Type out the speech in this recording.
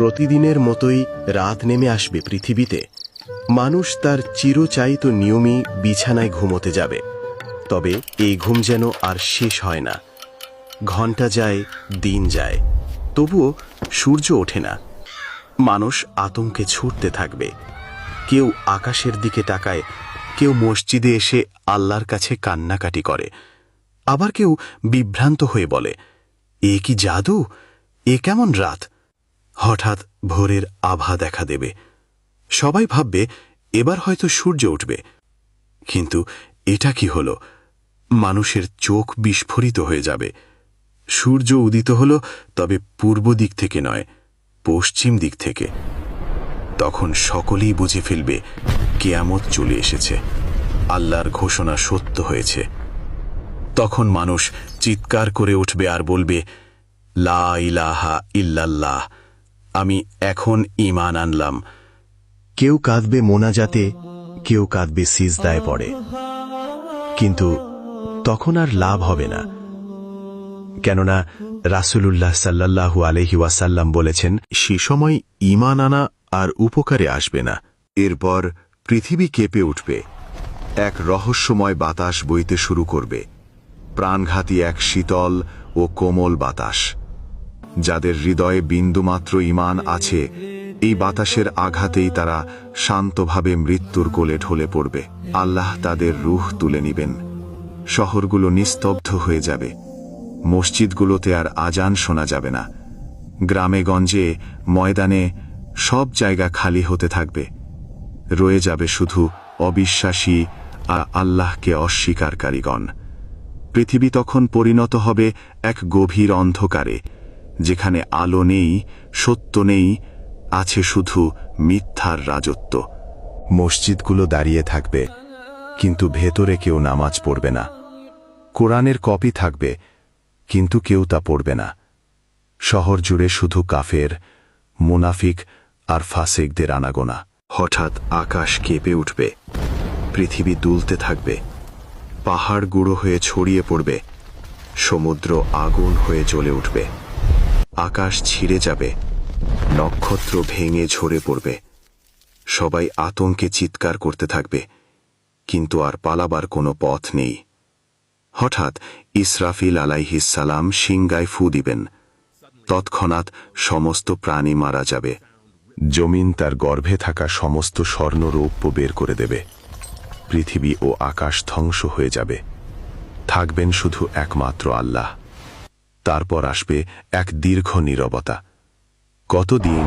প্রতিদিনের মতোই রাত নেমে আসবে পৃথিবীতে। মানুষ তার চিরচাইত নিয়মই বিছানায় ঘুমোতে যাবে। তবে এই ঘুম যেন আর শেষ হয় না। ঘণ্টা যায়, দিন যায়, তবুও সূর্য ওঠে না। মানুষ আতঙ্কে ছুটতে থাকবে। কেউ আকাশের দিকে তাকায়, কেউ মসজিদে এসে আল্লাহর কাছে কান্নাকাটি করে, আবার কেউ বিভ্রান্ত হয়ে বলে, এ কি জাদু? এ কেমন রাত? হঠাৎ ভোরের আভা দেখা দেবে। সবাই ভাববে এবার হয়তো সূর্য উঠবে। কিন্তু এটা কি হলো? মানুষের চোখ বিস্ফোরিত হয়ে যাবে। সূর্য উদিত হলো, তবে পূর্ব দিক থেকে নয়, পশ্চিম দিক থেকে। তখন সকলেই বুঝে ফেলবে কিয়ামত চলে এসেছে, আল্লাহর ঘোষণা সত্য হয়েছে। তখন মানুষ চিৎকার করে উঠবে আর বলবে, লা ইলাহা ইল্লাল্লাহ, আমি এখন ঈমান আনলাম। কেউ কাঁদবে মোনাজাতে, কেউ কাঁদবে সিজদায় পড়ে। কিন্তু তখন আর লাভ হবে না, কেননা রাসূলুল্লাহ সাল্লাল্লাহু আলাইহি ওয়াসাল্লাম বলেছেন, সে সময় ঈমান আনা আর উপকারে আসবে না। এরপর পৃথিবী কেঁপে উঠবে। এক রহস্যময় বাতাস বইতে শুরু করবে, প্রাণঘাতী এক শীতল ও কোমল বাতাস। যাদের হৃদয়ে বিন্দুমাত্র ঈমান আছে, এই বাতাসের আঘাতেই তারা শান্তভাবে মৃত্যুর কোলে ঢলে পড়বে। আল্লাহ তাদের রূহ তুলে নিবেন। শহরগুলো নিস্তব্ধ হয়ে যাবে। মসজিদগুলোতে আর আজান শোনা যাবে না। গ্রামে গঞ্জে, ময়দানে সব জায়গা খালি হতে থাকবে। রয়ে যাবে শুধু অবিশ্বাসী আর আল্লাহকে অস্বীকারীগণ। পৃথিবী তখন পরিণত হবে এক গভীর অন্ধকারে, যেখানে আলো নেই, সত্য নেই, আছে শুধু মিথ্যার রাজত্ব। মসজিদগুলো দাঁড়িয়ে থাকবে, কিন্তু ভেতরে কেউ নামাজ পড়বে না। কোরআনের কপি থাকবে, কিন্তু কেউ তা পড়বে না। শহর জুড়ে শুধু কাফের, মুনাফিক আর ফাসেকদের আনাগোনা। হঠাৎ আকাশ কেঁপে উঠবে, পৃথিবী দুলতে থাকবে, পাহাড় গুঁড়ো হয়ে ছড়িয়ে পড়বে, সমুদ্র আগুন হয়ে জ্বলে উঠবে, আকাশ ছিঁড়ে যাবে, নক্ষত্র ভেঙে ঝরে পড়বে। সবাই আতঙ্কে চিৎকার করতে থাকবে, কিন্তু আর পালাবার কোনো পথ নেই। হঠাৎ ইসরাফিল আলাইহিস সালাম সিংগায় ফু দিবেন। তৎক্ষণাৎ সমস্ত প্রাণী মারা যাবে। জমিন তার গর্ভে থাকা সমস্ত স্বর্ণ রৌপ্য বের করে দেবে। পৃথিবী ও আকাশ ধ্বংস হয়ে যাবে। থাকবেন শুধু একমাত্র আল্লাহ। তারপর আসবে এক দীর্ঘ নীরবতা। কতদিন